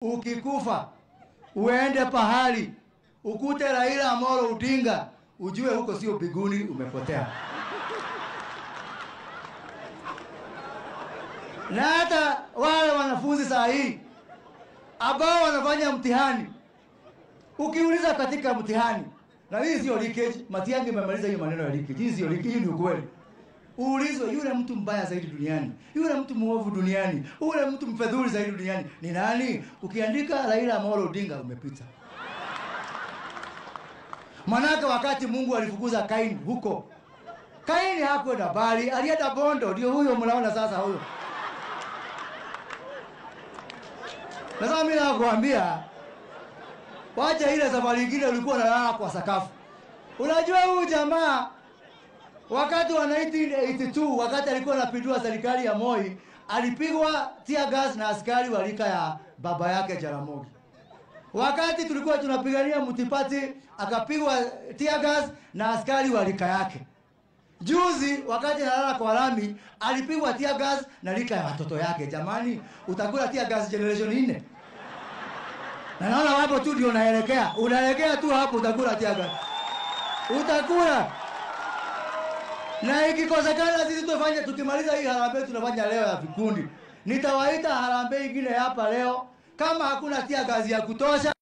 Ukikufa uende pahali ukute Raila Amolo Odinga, ujue huko sio biguni, umepotea. Na hata wale wanafunzi saa hii ambao wanafanya mtihani, ukiuliza katika mtihani, na hii sio leakage, Matiang'i imemaliza hiyo maneno ya leakage. Hii sio leakage, ni ukweli. Uulizwe yule mtu mbaya zaidi duniani, yule mtu muovu duniani, yule mtu mfedhuli zaidi duniani ni nani? Ukiandika Raila Amolo Odinga umepita. Manaka wakati Mungu alifukuza Kaini huko, Kaini hakwenda bali, alienda Bondo. Ndio huyo mnaona sasa huyo. Na sasa mimi nakwambia, wacha ile safari nyingine ulikuwa unalala kwa sakafu. Unajua huyu jamaa wakati wa 1982 wakati alikuwa anapindua serikali ya Moi, alipigwa tear gas na askari wa rika ya baba yake Jaramogi. Wakati tulikuwa tunapigania Mutipati, akapigwa tear gas na askari wa rika yake. Juzi wakati analala kwa lami, alipigwa tear gas na rika ya watoto yake. Jamani, utakula tear gas generation 4? Na naona hapo tu ndio unaelekea. Unaelekea tu hapo, utakula tear gas. Utakula. Na ikikosekana sisi tufanye, tukimaliza hii harambee tunafanya leo ya vikundi. Nitawaita harambee ingine hapa leo kama hakuna tear gas ya kutosha.